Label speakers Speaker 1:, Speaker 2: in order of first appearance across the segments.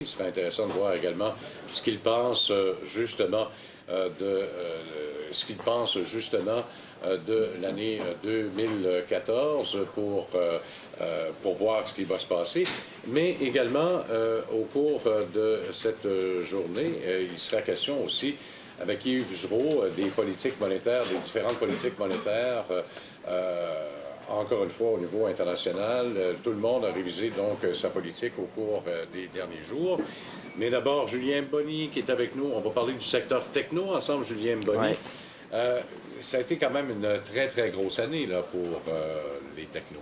Speaker 1: Ce serait intéressant de voir également ce qu'il pense justement de l'année 2014 pour voir ce qui va se passer. Mais également, au cours de cette journée, il sera question aussi avec Yves Bugeaud des politiques monétaires, des différentes politiques monétaires. Encore une fois, au niveau international, tout le monde a révisé donc sa politique au cours des derniers jours. Mais d'abord, Julien Mboni qui est avec nous. On va parler du secteur techno ensemble, Julien Mboni.
Speaker 2: Ouais.
Speaker 1: Ça a été quand même une très, très grosse année là, pour les technos.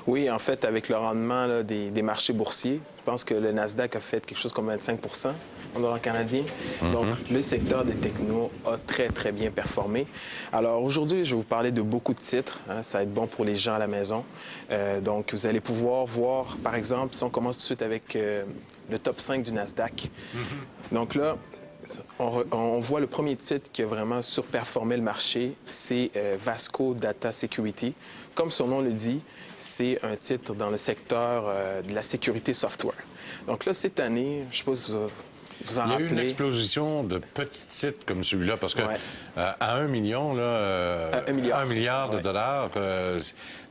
Speaker 2: Oui, en fait, avec le rendement là, des marchés boursiers, je pense que le Nasdaq a fait quelque chose comme 25 en dollars canadiens. Donc, le secteur des technos a très, très bien performé. Alors, aujourd'hui, je vais vous parler de beaucoup de titres. Hein, ça va être bon pour les gens à la maison. Donc, vous allez pouvoir voir, par exemple, si on commence tout de suite avec le top 5 du Nasdaq. Donc là, on voit le premier titre qui a vraiment surperformé le marché, c'est Vasco Data Security. Comme son nom le dit, c'est un titre dans le secteur de la sécurité software. Donc là, cette année, je ne sais pas si vous en rappelez.
Speaker 1: Il y a eu une explosion de petits titres comme celui-là, parce que à 1 million, là, 1 milliard de dollars,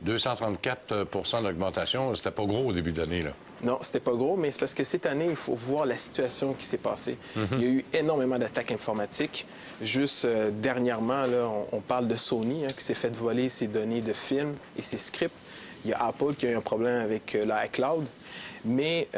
Speaker 1: 234 d'augmentation, c'était pas gros au début de l'année, là.
Speaker 2: Non, c'était pas gros, mais c'est parce que cette année, il faut voir la situation qui s'est passée. Il y a eu énormément d'attaques informatiques. Juste dernièrement, là, on parle de Sony qui s'est fait voler ses données de films et ses scripts. Il y a Apple qui a eu un problème avec l'iCloud. Mais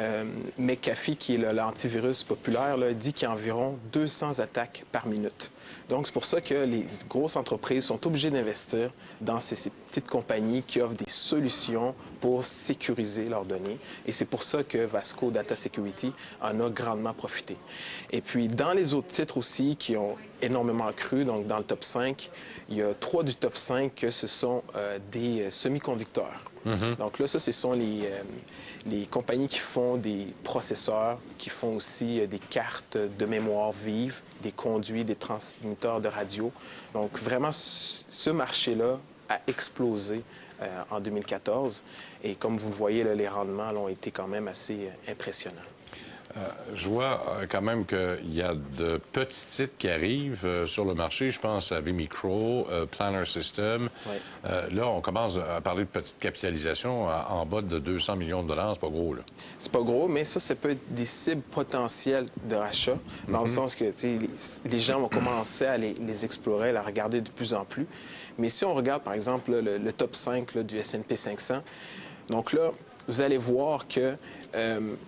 Speaker 2: McAfee, qui est l'antivirus populaire, là, dit qu'il y a environ 200 attaques par minute. Donc, c'est pour ça que les grosses entreprises sont obligées d'investir dans ces petites compagnies qui offrent des solutions pour sécuriser leurs données. Et c'est pour ça que Vasco Data Security en a grandement profité. Et puis, dans les autres titres aussi qui ont énormément cru, donc dans le top 5, il y a 3 du top 5 que ce sont des semi-conducteurs. Donc là, ça, ce sont les compagnies qui font des processeurs, qui font aussi des cartes de mémoire vive, des conduits, des transmetteurs de radio. Donc vraiment, ce marché-là a explosé en 2014. Et comme vous voyez, là, les rendements ont été quand même assez impressionnants.
Speaker 1: Je vois quand même qu'il y a de petits titres qui arrivent sur le marché. Je pense à Vimicro, Planner System. Là, on commence à parler de petite capitalisation en bas de 200 millions de dollars. C'est pas gros, là. C'est
Speaker 2: pas gros, mais ça peut être des cibles potentielles de rachat, dans le sens que les gens vont commencer à les explorer, à les regarder de plus en plus. Mais si on regarde, par exemple, le top 5 là, du S&P 500, donc là, vous allez voir que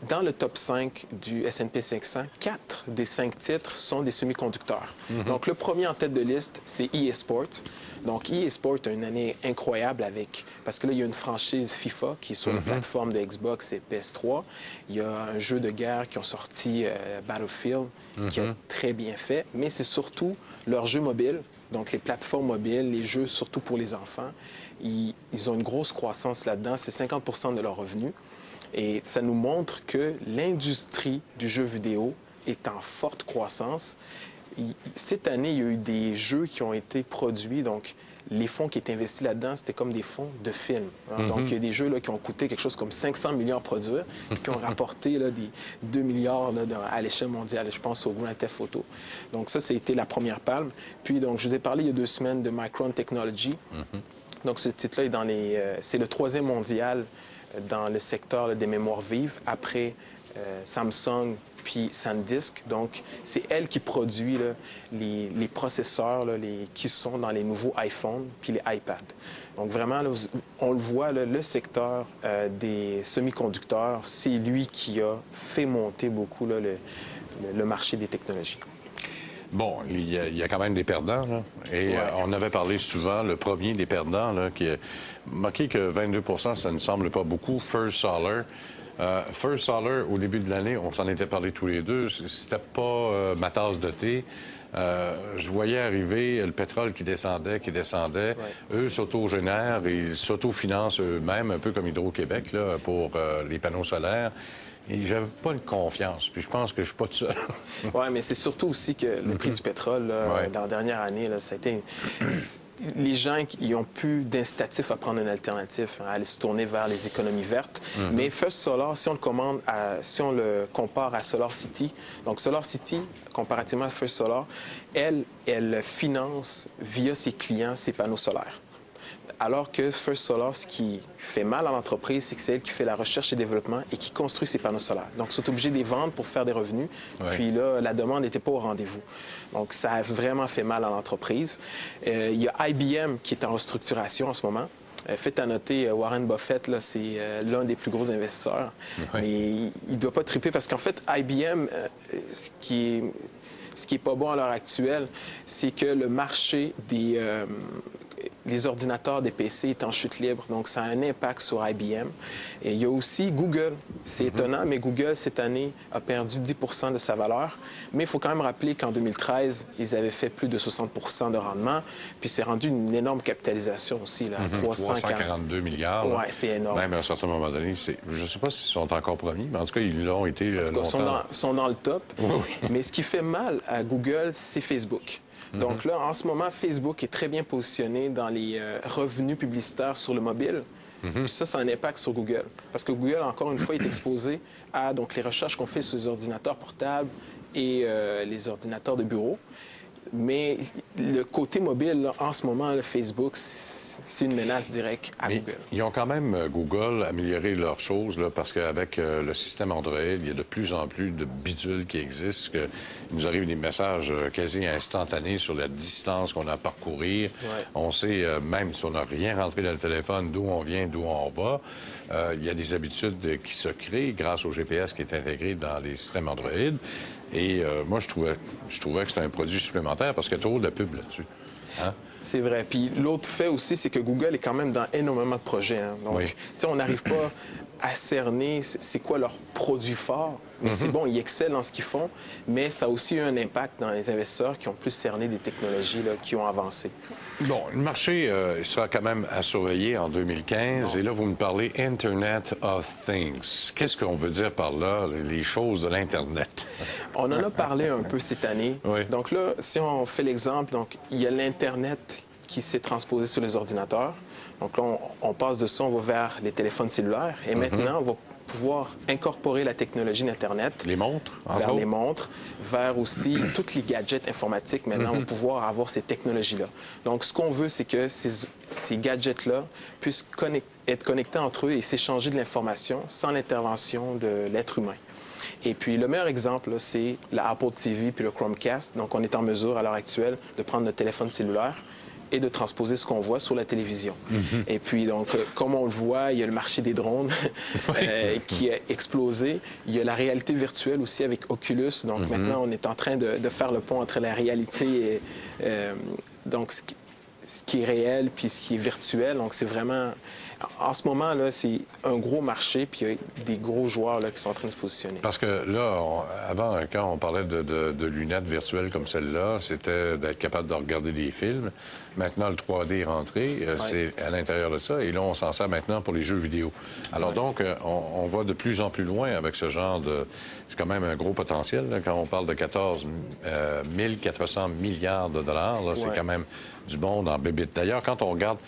Speaker 2: dans le top 5 du S&P 500, 4 des 5 titres sont des semi-conducteurs. Donc, le premier en tête de liste, c'est eSport. Donc, eSport a une année incroyable parce que là, il y a une franchise FIFA qui est sur la plateforme de Xbox et PS3. Il y a un jeu de guerre qui ont sorti, Battlefield, qui a très bien fait. Mais c'est surtout leurs jeux mobiles. Donc, les plateformes mobiles, les jeux surtout pour les enfants, ils ont une grosse croissance là-dedans. C'est 50 de leurs revenus. Et ça nous montre que l'industrie du jeu vidéo est en forte croissance. Cette année, il y a eu des jeux qui ont été produits. Donc, les fonds qui étaient investis là-dedans, c'était comme des fonds de films. Donc, il y a des jeux là, qui ont coûté quelque chose comme 500 millions à produire, qui ont rapporté là, des 2 milliards là, à l'échelle mondiale. Je pense au Grand Theft Auto. Donc, ça, c'était la première palme. Puis, donc, je vous ai parlé il y a 2 semaines de Micron Technology. Donc, ce titre-là est dans c'est le 3e mondial dans le secteur là, des mémoires vives, après Samsung puis SanDisk. Donc, c'est elle qui produit là, les processeurs là, qui sont dans les nouveaux iPhones puis les iPads. Donc, vraiment, là, on le voit, là, le secteur des semi-conducteurs, c'est lui qui a fait monter beaucoup là, le marché des technologies.
Speaker 1: Bon, il y a quand même des perdants, là. Et on avait parlé souvent, le premier des perdants, là, qui est marqué que 22 ça ne semble pas beaucoup, First Solar. First Solar, au début de l'année, on s'en était parlé tous les deux, c'était pas ma tasse de thé. Je voyais arriver le pétrole qui descendait. Eux s'autogénèrent et s'autofinancent eux-mêmes, un peu comme Hydro-Québec, là, pour les panneaux solaires. Et j'avais pas une confiance, puis je pense que je suis pas tout seul.
Speaker 2: Oui, mais c'est surtout aussi que le prix du pétrole, là, dans la dernière année, là, ça a été... les gens ils ont plus d'incitatif à prendre une alternative, à aller se tourner vers les économies vertes. Mais First Solar, si on le compare à SolarCity, donc SolarCity, comparativement à First Solar, elle finance via ses clients ses panneaux solaires. Alors que First Solar, ce qui fait mal à l'entreprise, c'est que c'est elle qui fait la recherche et développement et qui construit ses panneaux solaires. Donc, ils sont obligés de les vendre pour faire des revenus.
Speaker 1: Ouais.
Speaker 2: Puis là, la demande n'était pas au rendez-vous. Donc, ça a vraiment fait mal à l'entreprise. Il y a IBM qui est en restructuration en ce moment. Faites à noter, Warren Buffett, c'est l'un des plus gros investisseurs.
Speaker 1: Ouais.
Speaker 2: Mais il ne doit pas triper parce qu'en fait, IBM, ce qui est pas bon à l'heure actuelle, c'est que le marché des ordinateurs, des PC est en chute libre, donc ça a un impact sur IBM. Et il y a aussi Google. C'est étonnant, mais Google, cette année, a perdu 10% de sa valeur. Mais il faut quand même rappeler qu'en 2013, ils avaient fait plus de 60% de rendement, puis c'est rendu une énorme capitalisation aussi, là,
Speaker 1: 342 milliards.
Speaker 2: Oui, c'est énorme.
Speaker 1: Même à un certain moment donné, je ne sais pas s'ils sont encore premiers, mais en tout cas, ils l'ont été longtemps.
Speaker 2: Ils sont dans le top.
Speaker 1: Oui.
Speaker 2: Mais ce qui fait mal à Google, c'est Facebook. Donc là, en ce moment, Facebook est très bien positionné dans les revenus publicitaires sur le mobile. Puis ça a un impact sur Google. Parce que Google, encore une fois, est exposé à donc, les recherches qu'on fait sur les ordinateurs portables et les ordinateurs de bureau. Mais le côté mobile, là, en ce moment, le Facebook, c'est une menace directe à Google.
Speaker 1: Ils ont quand même, Google, amélioré leurs choses, là, parce qu'avec le système Android, il y a de plus en plus de bidules qui existent, qu'il nous arrive des messages quasi instantanés sur la distance qu'on a à parcourir.
Speaker 2: Ouais.
Speaker 1: On sait, même si on n'a rien rentré dans le téléphone, d'où on vient, d'où on va. Il y a des habitudes qui se créent grâce au GPS qui est intégré dans les systèmes Android. Et moi, je trouvais que c'était un produit supplémentaire parce qu'il y a trop de pub là-dessus. Hein?
Speaker 2: C'est vrai. Puis l'autre fait aussi, c'est que Google est quand même dans énormément de projets. Hein. Donc,
Speaker 1: oui.
Speaker 2: tu sais, on n'arrive pas à cerner c'est quoi leur produit fort. Mais c'est bon, ils excellent dans ce qu'ils font, mais ça a aussi eu un impact dans les investisseurs qui ont plus cerné des technologies là, qui ont avancé.
Speaker 1: Bon, le marché sera quand même à surveiller en 2015. Et là, vous me parlez Internet of Things. Qu'est-ce qu'on veut dire par là, les choses de l'Internet?
Speaker 2: On en a parlé un peu cette année.
Speaker 1: Oui.
Speaker 2: Donc là, si on fait l'exemple, donc il y a l'Internet qui s'est transposé sur les ordinateurs. Donc là, on passe de ça, on va vers les téléphones cellulaires. Et maintenant, on va pouvoir incorporer la technologie d'Internet.
Speaker 1: Les montres,
Speaker 2: vers les montres, vers aussi tous les gadgets informatiques. Maintenant, on va pouvoir avoir ces technologies-là. Donc, ce qu'on veut, c'est que ces gadgets-là puissent être connectés entre eux et s'échanger de l'information sans l'intervention de l'être humain. Et puis, le meilleur exemple, c'est la Apple TV puis le Chromecast. Donc, on est en mesure, à l'heure actuelle, de prendre notre téléphone cellulaire et de transposer ce qu'on voit sur la télévision. Et puis, donc, comme on le voit, il y a le marché des drones qui a explosé. Il y a la réalité virtuelle aussi avec Oculus. Donc, maintenant, on est en train de faire le pont entre la réalité et donc, ce qui est réel puis ce qui est virtuel. Donc, c'est vraiment... En ce moment, là, c'est un gros marché, puis il y a des gros joueurs là, qui sont en train de se positionner.
Speaker 1: Parce que là, avant, quand on parlait de lunettes virtuelles comme celle-là, c'était d'être capable de regarder des films. Maintenant, le 3D est rentré, c'est à l'intérieur de ça, et là, on s'en sert maintenant pour les jeux vidéo. Alors donc, on va de plus en plus loin avec ce genre de... C'est quand même un gros potentiel, là, quand on parle de 14 400 milliards de dollars, c'est quand même du bon dans Bébite. D'ailleurs, quand on regarde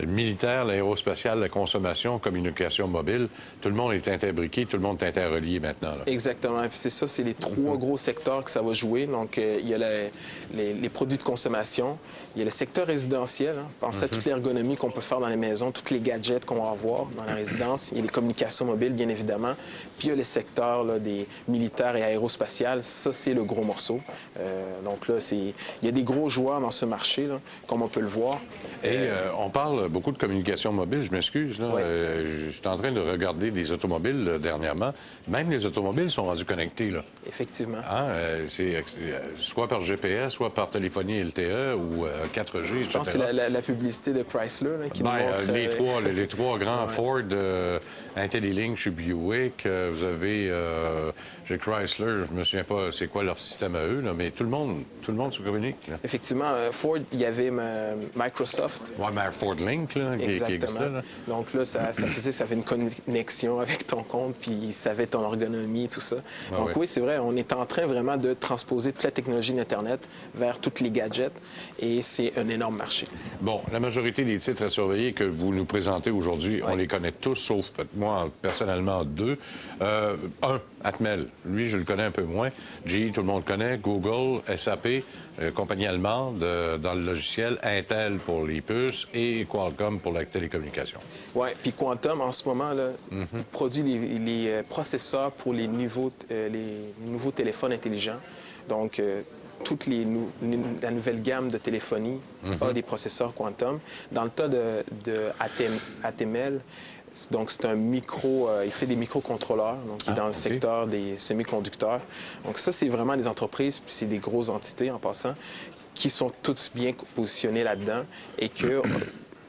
Speaker 1: le militaire, l'aérospatial, la consommation, communication mobile, tout le monde est interbriqué, tout le monde est interrelié maintenant. Là.
Speaker 2: Exactement. Et puis c'est ça, c'est les trois gros secteurs que ça va jouer. Donc, il y a les produits de consommation, il y a le secteur résidentiel. Hein. Pensez à toute l'ergonomie qu'on peut faire dans les maisons, tous les gadgets qu'on va avoir dans la résidence. Il y a les communications mobiles, bien évidemment. Puis il y a les secteurs là, des militaires et aérospatiales. Ça, c'est le gros morceau. Donc là, il y a des gros joueurs dans ce marché, là, comme on peut le voir.
Speaker 1: Et on parle beaucoup de communication mobile, je m'excuse. Là, je suis en train de regarder des automobiles dernièrement. Même les automobiles sont rendus connectés. Là.
Speaker 2: Effectivement.
Speaker 1: Hein, c'est soit par GPS, soit par téléphonie LTE ou 4G, etc.
Speaker 2: Je pense que c'est la publicité de Chrysler là, qui nous montre...
Speaker 1: les trois grands Ford, IntelliLink, Buick, vous avez chez Chrysler, je me souviens pas c'est quoi leur système à eux, là, mais tout le monde se communique. Là.
Speaker 2: Effectivement, Ford, il y avait Microsoft.
Speaker 1: Ouais, mais Ford Link. Link là, qui existait. Là.
Speaker 2: Donc là, ça avait une connexion avec ton compte, puis il savait ton ergonomie, tout ça. Donc oui, c'est vrai, on est en train vraiment de transposer toute la technologie d'Internet vers tous les gadgets, et c'est un énorme marché.
Speaker 1: Bon, la majorité des titres à surveiller que vous nous présentez aujourd'hui, on les connaît tous, sauf moi, personnellement, deux. Un, Atmel. Lui, je le connais un peu moins. GE, tout le monde connaît. Google, SAP, compagnie allemande dans le logiciel. Intel pour les puces et Qualcomm pour la télécommunication.
Speaker 2: Oui, puis Quantum, en ce moment, là, produit les processeurs pour les nouveaux téléphones intelligents. Donc, la nouvelle gamme de téléphonie a des processeurs Quantum. Dans le cas de Atmel, donc c'est un il fait des microcontrôleurs, donc il est dans le secteur des semi-conducteurs. Donc ça, c'est vraiment des entreprises, puis c'est des grosses entités en passant, qui sont toutes bien positionnées là-dedans et que